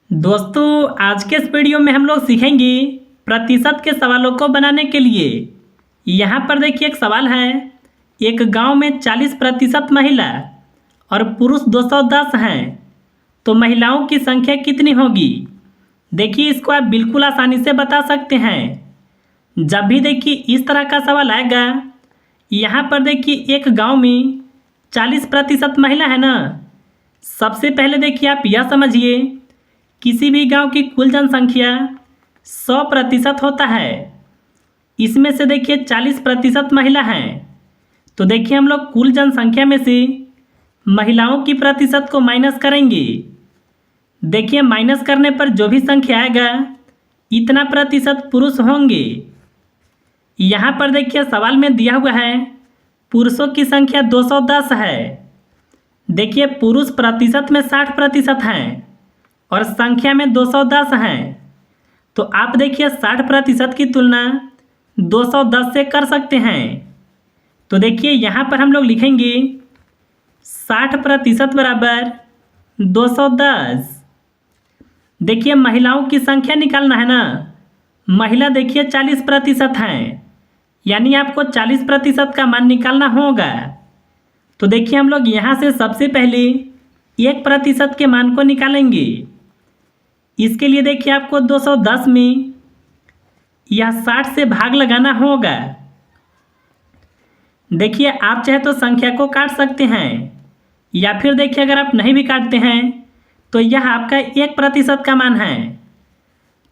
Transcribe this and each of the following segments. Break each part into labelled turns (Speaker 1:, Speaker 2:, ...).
Speaker 1: दोस्तों आज के इस वीडियो में हम लोग सीखेंगे प्रतिशत के सवालों को बनाने के लिए। यहाँ पर देखिए एक सवाल है, एक गांव में 40% महिला और पुरुष 210 हैं, तो महिलाओं की संख्या कितनी होगी। देखिए इसको आप बिल्कुल आसानी से बता सकते हैं। जब भी देखिए इस तरह का सवाल आएगा, यहाँ पर देखिए एक गांव में 40% महिला है ना। सबसे पहले देखिए आप यह समझिए, किसी भी गांव की कुल जनसंख्या 100% होता है। इसमें से देखिए 40% महिला हैं, तो देखिए हम लोग कुल जनसंख्या में से महिलाओं की प्रतिशत को माइनस करेंगे। देखिए माइनस करने पर जो भी संख्या आएगा इतना प्रतिशत पुरुष होंगे। यहाँ पर देखिए सवाल में दिया हुआ है पुरुषों की संख्या 210 है। देखिए पुरुष प्रतिशत में 60% हैं और संख्या में 210 हैं, तो आप देखिए 60% की तुलना 210 से कर सकते हैं। तो देखिए यहाँ पर हम लोग लिखेंगे 60% बराबर 210। देखिए महिलाओं की संख्या निकालना है ना। महिला देखिए 40% हैं, यानी आपको 40% का मान निकालना होगा। तो देखिए हम लोग यहाँ से सबसे पहले 1% के मान को निकालेंगे। इसके लिए देखिए आपको 210 में यह 60 से भाग लगाना होगा। देखिए आप चाहे तो संख्या को काट सकते हैं, या फिर देखिए अगर आप नहीं भी काटते हैं तो यह आपका 1% का मान है।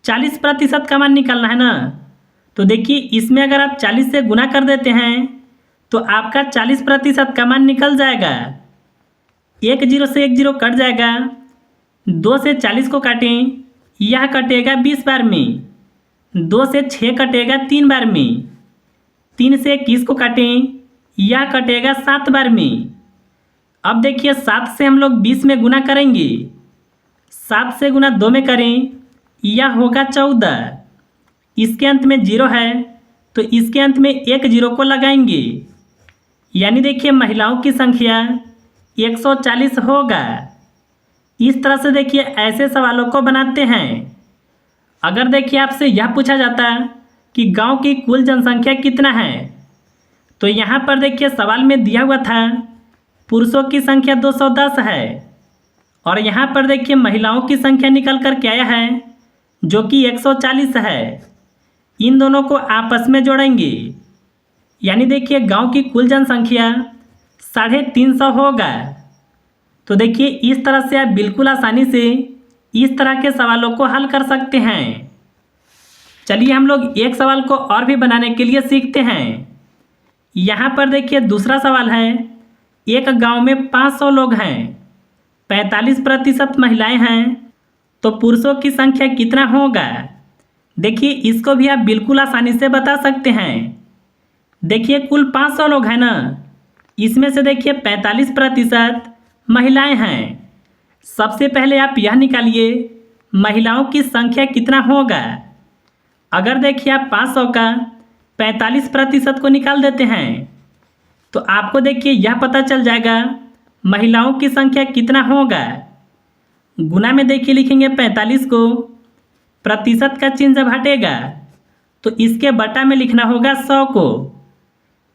Speaker 1: 40% का मान निकालना है ना, तो देखिए इसमें अगर आप 40 से गुना कर देते हैं तो आपका 40% का मान निकल जाएगा। एक जीरो से एक जीरो कट जाएगा। 2 से 40 को काटें, यह कटेगा 20 बार में। 2 से 6 कटेगा 3 बार में। 3 से 21 को काटें, यह कटेगा 7 बार में। अब देखिए 7 से हम लोग 20 में गुना करेंगे। 7 से गुना 2 में करें, यह होगा 14। इसके अंत में 0 है, तो इसके अंत में एक जीरो को लगाएंगे, यानी देखिए महिलाओं की संख्या 140 होगा। इस तरह से देखिए ऐसे सवालों को बनाते हैं। अगर देखिए आपसे यह पूछा जाता कि गांव की कुल जनसंख्या कितना है, तो यहाँ पर देखिए सवाल में दिया हुआ था पुरुषों की संख्या 210 है, और यहाँ पर देखिए महिलाओं की संख्या निकल कर के आया है जो कि 140 है। इन दोनों को आपस में जोड़ेंगे, यानी देखिए गांव की कुल जनसंख्या 350 होगा। तो देखिए इस तरह से आप बिल्कुल आसानी से इस तरह के सवालों को हल कर सकते हैं। चलिए हम लोग एक सवाल को और भी बनाने के लिए सीखते हैं। यहाँ पर देखिए दूसरा सवाल है, एक गांव में 500 लोग हैं, 45% महिलाएं हैं, तो पुरुषों की संख्या कितना होगा। देखिए इसको भी आप बिल्कुल आसानी से बता सकते हैं। देखिए कुल 500 लोग हैं ना, इसमें से देखिए 45% महिलाएं हैं। सबसे पहले आप यह निकालिए महिलाओं की संख्या कितना होगा। अगर देखिए आप 500 का 45% को निकाल देते हैं तो आपको देखिए यह पता चल जाएगा महिलाओं की संख्या कितना होगा। गुना में देखिए लिखेंगे 45 को, प्रतिशत का चिन्ह जब हटेगा तो इसके बटा में लिखना होगा 100 को।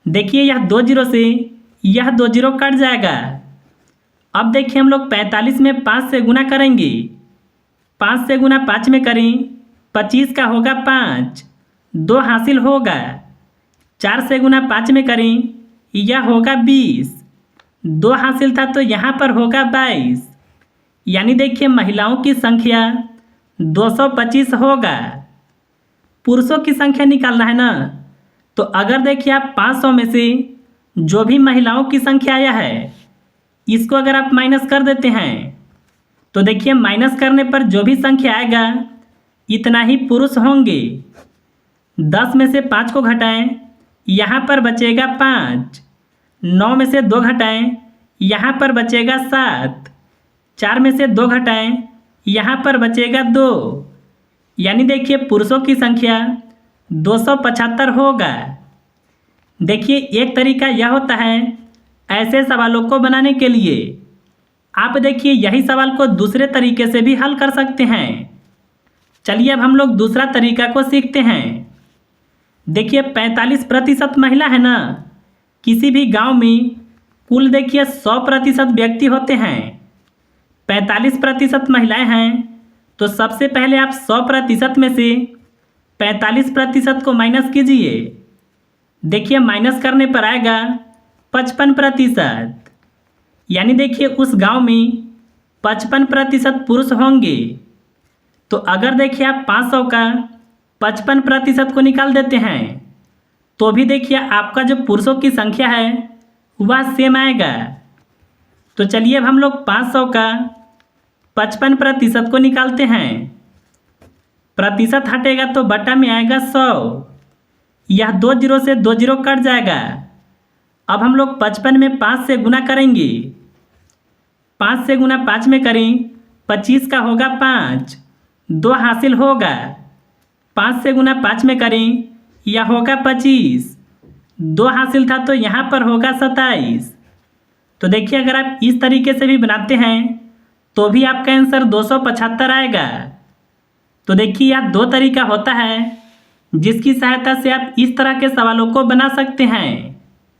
Speaker 1: देखिए यह 2 जीरो से यह 2 जीरो कट जाएगा। अब देखिए हम लोग 45 में 5 से गुना करेंगे। 5 से गुना 5 में करें, 25 का होगा 5, 2 हासिल होगा। 4 से गुना 5 में करें, यह होगा 20, 2 हासिल था तो यहाँ पर होगा 22, यानी देखिए महिलाओं की संख्या 225 होगा। पुरुषों की संख्या निकालना है ना, तो अगर देखिए आप 500 में से जो भी महिलाओं की संख्या आया है इसको अगर आप माइनस कर देते हैं तो देखिए माइनस करने पर जो भी संख्या आएगा इतना ही पुरुष होंगे। 10 में से 5 को घटाएं, यहाँ पर बचेगा 5। 9 में से 2 घटाएं, यहाँ पर बचेगा 7। 4 में से 2 घटाएं, यहाँ पर बचेगा 2, यानी देखिए पुरुषों की संख्या 275 होगा। देखिए एक तरीका यह होता है ऐसे सवालों को बनाने के लिए। आप देखिए यही सवाल को दूसरे तरीके से भी हल कर सकते हैं। चलिए अब हम लोग दूसरा तरीका को सीखते हैं। देखिए 45% महिला है ना। किसी भी गांव में कुल देखिए 100% व्यक्ति होते हैं। 45% महिलाएं हैं, तो सबसे पहले आप 100% में से 45% को माइनस कीजिए। देखिए माइनस करने पर आएगा 55%। यानी देखिए उस गांव में 55% पुरुष होंगे। तो अगर देखिए आप 500 का 55% को निकाल देते हैं तो भी देखिए आपका जो पुरुषों की संख्या है वह सेम आएगा। तो चलिए अब हम लोग 500 का 55% को निकालते हैं। प्रतिशत हटेगा तो बटा में आएगा 100। यह 2 जीरो से 2 जीरो कट जाएगा। अब हम लोग 55 में 5 से गुना करेंगे। 5 से गुना 5 में करें 25 का होगा 5, 2 हासिल होगा। 5 से गुना 5 में करें यह होगा 25, 2 हासिल था तो यहाँ पर होगा 27। तो देखिए अगर आप इस तरीके से भी बनाते हैं तो भी आपका आंसर 275 आएगा। तो देखिए यह 2 तरीका होता है जिसकी सहायता से आप इस तरह के सवालों को बना सकते हैं।